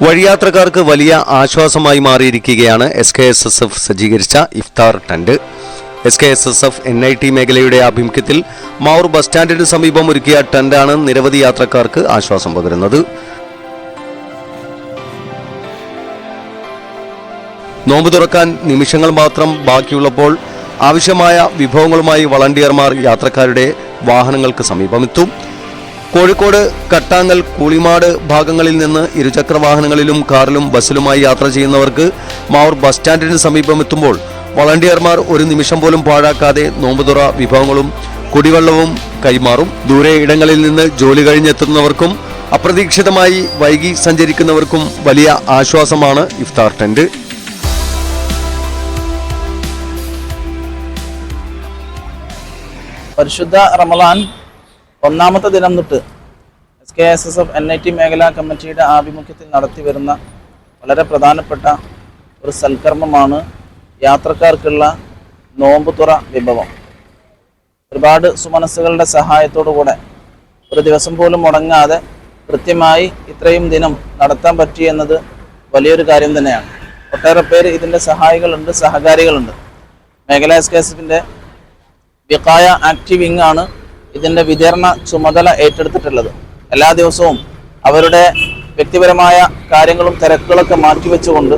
വഴിയാത്രക്കാർക്ക് വലിയ ആശ്വാസമായി മാറിയിരിക്കുകയാണ് SKSSF സജ്ജീകരിച്ച ഇഫ്താർ ടെന്റ്. SKSSF NIT മേഖലയുടെ ആഭിമുഖ്യത്തിൽ മാവൂർ ബസ് സ്റ്റാൻഡിന് സമീപം ഒരുക്കിയ ടെന്റാണ് നിരവധി യാത്രക്കാർക്ക് ആശ്വാസം പകരുന്നത്. നോമ്പ് തുറക്കാൻ നിമിഷങ്ങൾ മാത്രം ബാക്കിയുള്ളപ്പോൾ ആവശ്യമായ വിഭവങ്ങളുമായി വളണ്ടിയർമാർ യാത്രക്കാരുടെ വാഹനങ്ങൾക്ക് സമീപമെത്തും. കോഴിക്കോട്, കട്ടാങ്ങൽ, കൂളിമാട് ഭാഗങ്ങളിൽ നിന്ന് ഇരുചക്ര വാഹനങ്ങളിലും കാറിലും ബസ്സിലുമായി യാത്ര ചെയ്യുന്നവർക്ക് മാവൂർ ബസ് സ്റ്റാൻഡിന് സമീപമെത്തുമ്പോൾ വളണ്ടിയർമാർ ഒരു നിമിഷം പോലും പാഴാക്കാതെ നോമ്പുതുറ വിഭവങ്ങളും കുടിവെള്ളവും കൈമാറും. ദൂരെ ഇടങ്ങളിൽ നിന്ന് ജോലി കഴിഞ്ഞെത്തുന്നവർക്കും അപ്രതീക്ഷിതമായി വൈകി സഞ്ചരിക്കുന്നവർക്കും വലിയ ആശ്വാസമാണ് ഇഫ്താർ ടെന്റ്. പരിശുദ്ധ റമളാൻ ഒന്നാമത്തെ ദിനം തൊട്ട് SKSSF NIT മേഖലാ കമ്മിറ്റിയുടെ ആഭിമുഖ്യത്തിൽ നടത്തി വരുന്ന വളരെ പ്രധാനപ്പെട്ട ഒരു സൽക്കർമ്മമാണ് യാത്രക്കാർക്കുള്ള നോമ്പുതുറ വിഭവം. ഒരുപാട് സുമനസ്സുകളുടെ സഹായത്തോടുകൂടെ ഒരു ദിവസം പോലും മുടങ്ങാതെ കൃത്യമായി ഇത്രയും ദിനം നടത്താൻ പറ്റിയെന്നത് വലിയൊരു കാര്യം തന്നെയാണ്. ഒട്ടേറെ പേര് ഇതിൻ്റെ സഹായികളുണ്ട്, സഹകാരികളുണ്ട്. മേഖലാ SKSSFന്റെ വിഖായ ആക്റ്റീവ് വിങ് ആണ് ഇതിൻ്റെ വിതരണ ചുമതല ഏറ്റെടുത്തിട്ടുള്ളത്. എല്ലാ ദിവസവും അവരുടെ വ്യക്തിപരമായ കാര്യങ്ങളും തിരക്കുകളൊക്കെ മാറ്റിവെച്ചുകൊണ്ട്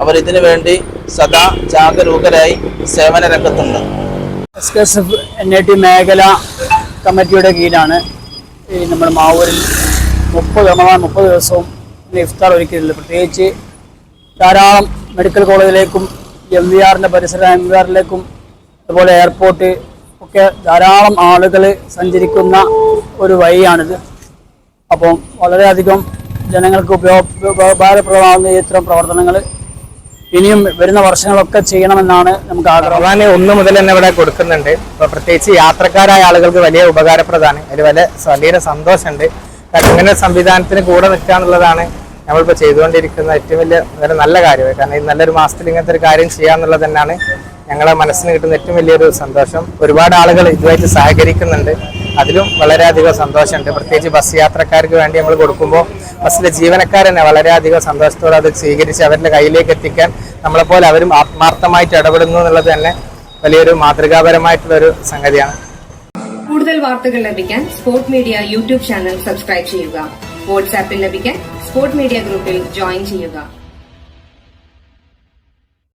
അവരിതിനു വേണ്ടി സദാ ജാഗരൂകരായി സേവന രംഗത്തുണ്ട്. SKSSF NIT മേഖലാ കമ്മിറ്റിയുടെ കീഴിലാണ് നമ്മുടെ മാവൂരിൽ 30 ദിവസവും ഇഫ്താർ ഒരുക്കിയിട്ടുള്ളത്. പ്രത്യേകിച്ച് ധാരാളം മെഡിക്കൽ കോളേജിലേക്കും MVRിലേക്കും അതുപോലെ എയർപോർട്ട് ഒക്കെ ധാരാളം ആളുകൾ സഞ്ചരിക്കുന്ന ഒരു വഴിയാണിത്. അപ്പം വളരെയധികം ജനങ്ങൾക്ക് ഉപകാരപ്രദമാകുന്ന ഇത്തരം പ്രവർത്തനങ്ങൾ ഇനിയും വരുന്ന വർഷങ്ങളൊക്കെ ചെയ്യണമെന്നാണ് നമുക്ക് ആഗ്രഹം. 1 മുതൽ തന്നെ ഇവിടെ കൊടുക്കുന്നുണ്ട്. ഇപ്പോൾ പ്രത്യേകിച്ച് യാത്രക്കാരായ ആളുകൾക്ക് വലിയ ഉപകാരപ്രദമാണ്. അതിൽ വലിയ സന്തോഷമുണ്ട്. കാരണം ഇങ്ങനെ സംവിധാനത്തിന് കൂടെ നിൽക്കുക എന്നുള്ളതാണ് നമ്മളിപ്പോൾ ചെയ്തുകൊണ്ടിരിക്കുന്ന ഏറ്റവും വലിയ നല്ല കാര്യമായി. കാരണം ഈ നല്ലൊരു മാസത്തിൽ ഇങ്ങനത്തെ ഒരു കാര്യം ചെയ്യാന്നുള്ളത് തന്നെയാണ് ഞങ്ങളെ മനസ്സിന് കിട്ടുന്ന ഏറ്റവും വലിയൊരു സന്തോഷം. ഒരുപാട് ആളുകൾ ഇതുമായിട്ട് സഹകരിക്കുന്നുണ്ട്. അതിലും വളരെയധികം സന്തോഷമുണ്ട്. പ്രത്യേകിച്ച് ബസ് യാത്രക്കാർക്ക് വേണ്ടി നമ്മൾ കൊടുക്കുമ്പോൾ ബസ്സിലെ ജീവനക്കാർ തന്നെ വളരെയധികം സന്തോഷത്തോടെ അത് സ്വീകരിച്ച് അവരുടെ കയ്യിലേക്ക് എത്തിക്കാൻ നമ്മളെപ്പോലെ അവരും ആത്മാർത്ഥമായിട്ട് ഇടപെടുന്നു എന്നുള്ളത് തന്നെ വലിയൊരു മാതൃകാപരമായിട്ടുള്ളൊരു സംഗതിയാണ്. കൂടുതൽ വാർത്തകൾ ലഭിക്കാൻ sport media YouTube channel subscribe ചെയ്യുക. വാട്സാപ്പിൽ ലഭിക്കാൻ സ്പോർട് മീഡിയ ഗ്രൂപ്പിൽ ജോയിൻ ചെയ്യുക.